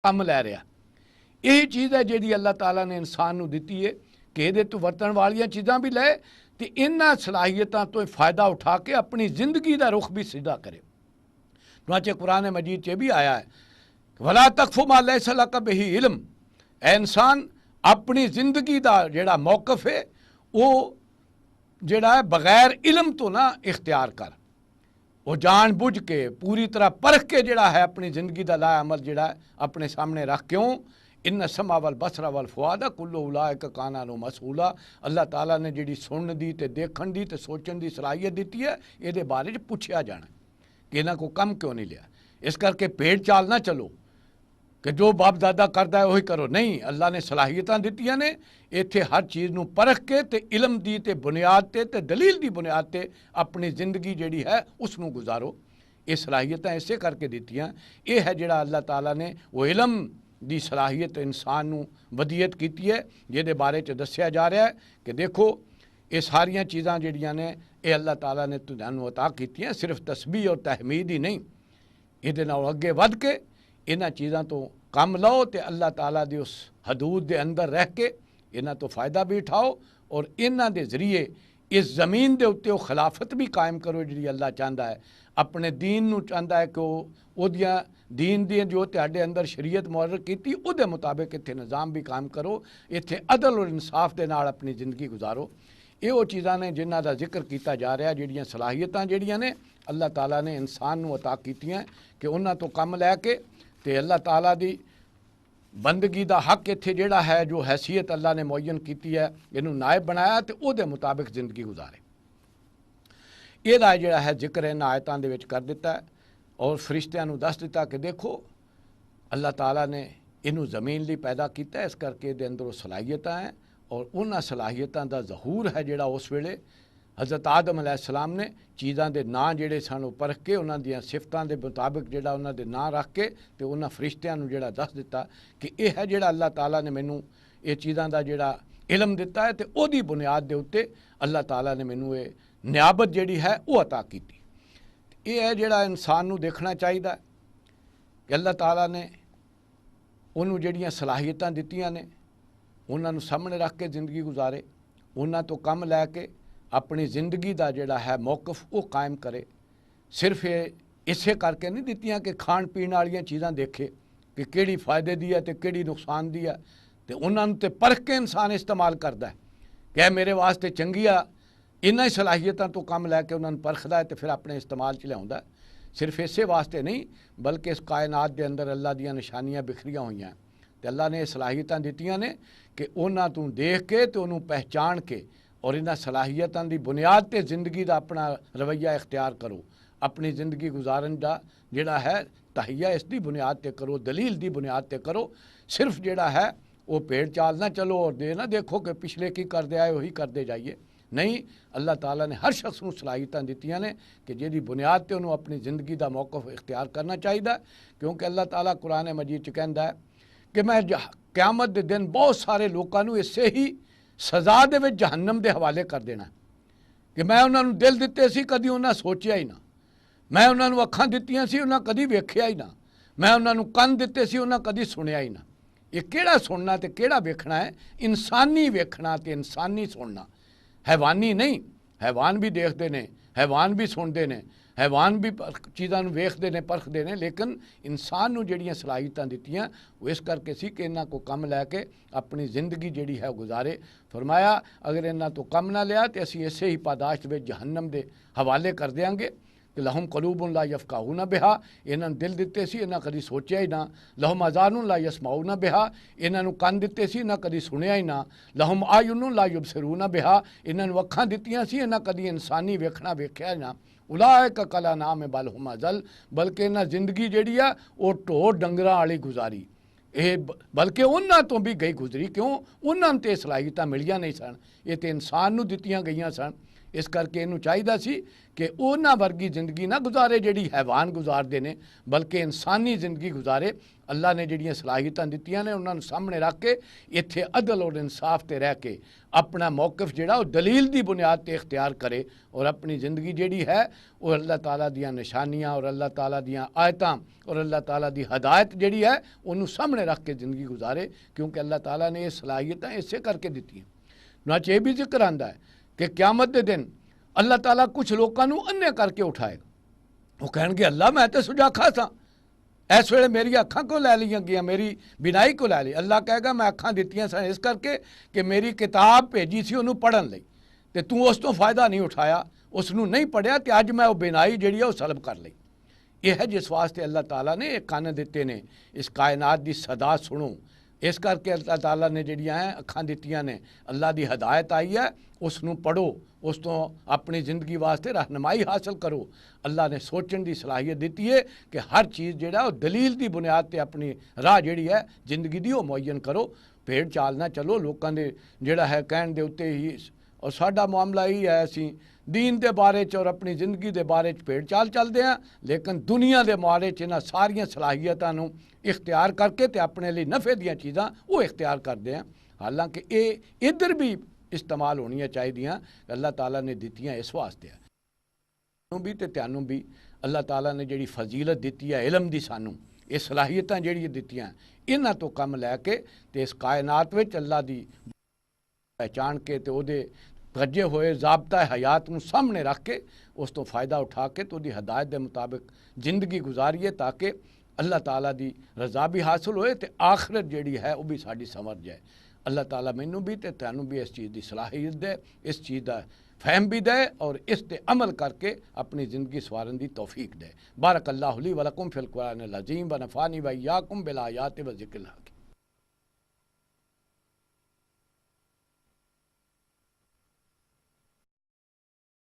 ਕੰਮ ਲੈ ਰਿਹਾ। ਇਹ ਚੀਜ਼ ਹੈ ਜਿਹੜੀ ਅੱਲਾਹ ਤਾਲਾ ਨੇ ਇਨਸਾਨ ਨੂੰ ਦਿੱਤੀ ਹੈ ਕਿ ਇਹਦੇ ਤੋਂ ਵਰਤਣ ਵਾਲੀਆਂ ਚੀਜ਼ਾਂ ਵੀ ਲਏ ਤੇ ਇਹਨਾਂ ਸਲਾਹੀਅਤਾਂ ਤੋਂ फ़ायदा उठा के अपनी ज़िंदगी का रुख भी सीधा करे। चुनांचे कुरान मजीद च भी आया है, वला तकफु मा लैसा लका बिही इल्म। ए इंसान अपनी ज़िंदगी का जिहड़ा मौकफ है वो जिहड़ा है बगैर इल्म तो ना इख्तियार कर। वो जान बुझ के पूरी तरह परख के जिहड़ा है अपनी ज़िंदगी का ला अमल जिहड़ा है अपने सामने रख। क्यों? इन समा वल बसरा वल फुआदा कुल्लु उलाइका काना नु मसूला। अल्लाह ताला ने जिहड़ी सुनने दी ते देखण दी ते सोचण दी सलाहियत दी है, ये बारे च पुछया जाना कि इन्हां को कम क्यों नहीं लिया। इस करके पेड़ चाल ना चलो कि जो बाप दादा करता है वही करो। नहीं, अल्लाह ने सलाहियतां दित्तियां ने, इत्थे हर चीज़ नूं परख के ते इलम दी ते बुनियाद ते दलील दी बुनियाद ते अपनी ज़िंदगी जिहड़ी है उसनूं गुजारो। ये सलाहियतां इसे करके दित्तियां। ये है जिहड़ा अल्लाह ताला ने वो इलम दी सलाहियत इंसान नूं वदीयत कीती है, जिहदे बारे च दस्सिया जा रहा है कि देखो ये सारियां चीज़ां जिहड़ियां ने ये अल्लाह ताला ने तुहानूं अता कीतियां। सिर्फ तस्बीह और तहमीद ही नहीं, इहदे नाल अगे वध के इन्हां चीज़ां तो कम लो ते अल्लाह ताला दी उस हदूद दे अंदर रह के इन्हां तो फ़ायदा भी उठाओ और इन्हां दे ज़रिए इस ज़मीन दे उत्ते वो खिलाफत भी कायम करो जिहड़ी अल्लाह चाहता है। अपने दीन नूं चाहता है कि ओदियां दीन दी जो तुहाडे अंदर शरीयत मुकर्रर कीती उहदे मुताबिक इत्थे निज़ाम भी कायम करो, इत्थे अदल और इंसाफ दे नाल अपनी ज़िंदगी गुजारो। ये वो चीज़ां ने जिन्हां दा जिक्र कीता जा रहा, जिहड़ियां सलाहियतां जिहड़ियां ने अल्लाह ताला ने इंसान नूं अता कीतियां कि उन्हां तो कम लैके ते अल्लाह ताला दी बंदगी दा हक इत्थे जिहड़ा है जो हैसियत अल्लाह ने मुअय्यन कीती है इहनूं नायब बनाया ते उहदे मुताबिक ज़िंदगी गुजारे। ਇਹਦਾ ਜਿਹੜਾ है जिक्र इन्हां आयतां दे विच कर दिता है और फरिश्तियां नूं दस दिता कि देखो अल्लाह ताला ने इनू ज़मीन लई पैदा किया, इस करके इहदे अंदर वो सलाहियतां हैं और उन्हां सलाहियतां दा ज़हूर है जिहड़ा उस वेले हज़रत आदम अलैहिस्सलाम ने चीज़ां दे नां जिहड़े सन वो परख के उन्हां दियां सिफतां दे मुताबिक जिहड़ा उन्हां दे नां रख के ते उन्हां फरिश्तियां नूं जिहड़ा दस दिता कि यह है जिहड़ा अल्लाह ताला ने मैनू ये चीज़ां दा जिहड़ा इलम दिता है ते ओहदी बुनियाद दे उत्ते अल्लाह ताला ने मैनू ये नियाबत जिहड़ी है वो अता की। ये है जिहड़ा इंसान नूं देखना चाहिए कि अल्लाह ताला ने उन्होंने जिहड़ियां सलाहियतां दित्तियां ने उन्हां नूं सामने रख के ज़िंदगी गुजारे, उन्हां तो कम लैके अपनी ज़िंदगी का जिहड़ा है मौकफ वो कायम करे। सिर्फ ये इसे करके नहीं दित्तियां कि खाण पीण वालियां चीज़ां देखे कि किहड़ी फ़ायदे दी है ते किहड़ी नुकसान दी है, ते उन्हां नूं ते परख के इंसान इस्तेमाल करदा है कि यह मेरे वास्ते चंगी आ। इन्हां ही सलाहियतां तो कम लैके उन्हां नूं परखदा है ते फिर अपने इस्तेमाल च लिआउंदा है। सिर्फ इसे वास्ते नहीं बल्कि इस कायनात के अंदर अल्लाह दियां निशानियां बिखरियां हुई हैं तो अल्लाह ने सलाहियतां दित्तियां ने कि उन्हां तों देख के तो उन्होंने पहचान के और इन्हां सलाहियतां दी बुनियाद ते ज़िंदगी का अपना रवैया इख्तियार करो। अपनी ज़िंदगी गुजारन का जिहड़ा है तहिया इसकी बुनियाद ते करो, दलील की बुनियाद ते करो। सिर्फ जिहड़ा है वो पेड़ चाल ना चलो और दे ना देखो कि पिछले की करते आए वही करते जाइए। नहीं, अल्लाह ताला ने हर शख्स को सलाहियतां दित्तियां ने कि जिहदी बुनियाद ते उन्होंने अपनी ज़िंदगी का मौकफ इख्तियार करना चाहिए। क्योंकि अल्लाह ताला कुरान मजीद च कहता है कि मैं क़यामत के दिन बहुत सारे लोगों को इसे ही सज़ा दे विच जहन्नम के हवाले कर देना कि मैं उन्होंने दिल दिते सी कदी उन्हें सोचिया ही ना, मैं उन्होंने अखां दित्तियां सी उन्हें कदी वेख्या ही ना, मैं उन्होंने कन दिते सी उन्हें कदी सुनिया ही ना। ये किहड़ा सुनना ते किहड़ा वेखना है? इंसानी वेखना ते इंसानी सुनना, हैवानी नहीं। हैवान भी देखते हैं, हैवान भी सुनते हैं, हैवान भी चीज़ों को वेखते हैं परखते हैं, लेकिन इंसान को जिहड़ियां सलाहियतां दित्तियां वो इस करके सी कि इन्हां को कम लैके अपनी ज़िंदगी जिहड़ी है गुजारे। फरमाया अगर इन्हां तो कम ना लिया तो असीं इसे ही पादाश्त में जहन्नम के हवाले कर देंगे कि लहुम कलूबुन ला यफ़क़हूना बिहा, इन्हां दिल दिते सी इन्हां कदी सोचिया ही ना। लहुम अज़ानुन ला यस्माऊना बिहा, इन्हां कन दिते सी इन्हां कदी सुनिया ही ना। लहुम आयुनुन ला युबसिरूना बिहा, इन्हां अखां दित्तियां सी इन्हां कदी इंसानी वेखना वेख्या ही ना। उलाइका कला नाम बल हुम अज़ल, बल्कि इन्हां जिंदगी जिहड़ी आ वो ढोर डंगरां वाली गुजारी, ये बल्कि उन्हां तो भी गई गुजरी। क्यों? उन्हां ते सलाहियतां मिलियां नहीं सन, ये तो इंसान नूं दित्तियां गईयां सन। इस करके इनू चाहिदा सी कि उन्हां वर्गी जिंदगी ना गुजारे जिहड़ी हैवान गुजारते हैं, बल्कि इंसानी जिंदगी गुजारे। अल्लाह ने जिहड़ियां सलाहियतां दित्तियां ने उन्हां नूं सामने रख के इत्थे अदल और इंसाफ ते रह के अपना मौकफ जिहड़ा वो दलील दी बुनियाद ते इख्तियार करे और अपनी ज़िंदगी जिहड़ी है वो अल्लाह ताला दियां निशानियां और अल्लाह ताला दियां आयतां और अल्लाह ताला दी हदायत जिहड़ी है उन्होंने सामने रख के ज़िंदगी गुजारे, क्योंकि अल्लाह ताला ने ये सलाहियतां इसे करके दित्तियां। ना ये भी जिक्र आंदा है कि क़यामत दे दिन अल्लाह ताला कुछ लोगों को अन्ने करके उठाएगा। वो कहेंगे अल्लाह मैं तो सुजाखा था, इस वेले मेरी अखां को लै लिया गई, मेरी बिनाई को लै ली। अल्लाह कहेगा मैं अखां दित्तियां सन इस करके कि मेरी किताब भेजी सी उन्होंने पढ़न लई ते तू उस तो फायदा नहीं उठाया, उसनू नहीं पढ़िया तो अज मैं वो बिनाई जिहड़ी है वो सलब कर ली। यह है जिस वास्ते अल्लाह ताला ने एक कन्न दिते ने इस कायनात की सदा सुनो। इस करके अल्लाह ताला ने जिहड़ियां है अखां दित्तियां ने, अल्लाह की हदायत आई है, उसनू पढ़ो, उस तो अपनी ज़िंदगी वास्ते रहनुमाई हासिल करो। अल्लाह ने सोचण की सलाहियत दी है कि हर चीज़ जिहड़ा वो दलील की बुनियाद पर अपनी राह जिहड़ी है जिंदगी की वो मुअयन करो। भेड़ चाल ना चलो लोगों के जिहड़ा है कहण दे उत्ते ही। और साडा मामला यही है, असीं दीन के बारे और अपनी जिंदगी के बारे भेड़ चाल चलते हैं, लेकिन दुनिया के बारे इन्हां सारियां सलाहियतां नूं इख्तियार करके ते अपने लिए नफ़े दियां चीज़ां वो इख्तियार करते हैं। हालांकि ये इधर भी इस्तेमाल होनियां चाहिदियां, अल्लाह ताला ने दित्तियां इस वास्ते है। सानूं भी ते तुहानूं भी अल्लाह ताला ने जिहड़ी फजीलत दित्ती है इलम दी, सानूं ये सलाहियतां जिहड़ियां दित्तियां इन्हां तो कम लैके ते इस कायनात विच अल्लाह दी पहचान के ते उहदे गजे हुए ज़ाबता हयात नूं सामने रख के उस तो फ़ायदा उठा के तो उहदी हदायत के मुताबिक ज़िंदगी गुजारिए, ताकि अल्लाह ताला दी रज़ा भी हासिल होए ते आखिरत जिहड़ी है वो भी साडी समझ जाए। अल्लाह ताला मैनू भी ते तुहानूं भी इस चीज़ की सलाहियत दे, इस चीज़ का फहम भी दे और इस ते अमल करके अपनी ज़िंदगी सवारन की तौफीक दे। बारक अल्लाहु ली व लकुम फिल कुरानिल अज़ीम व नफ़ानी व इय्याकुम बिल आयाति व ज़िक्रिल हकीम।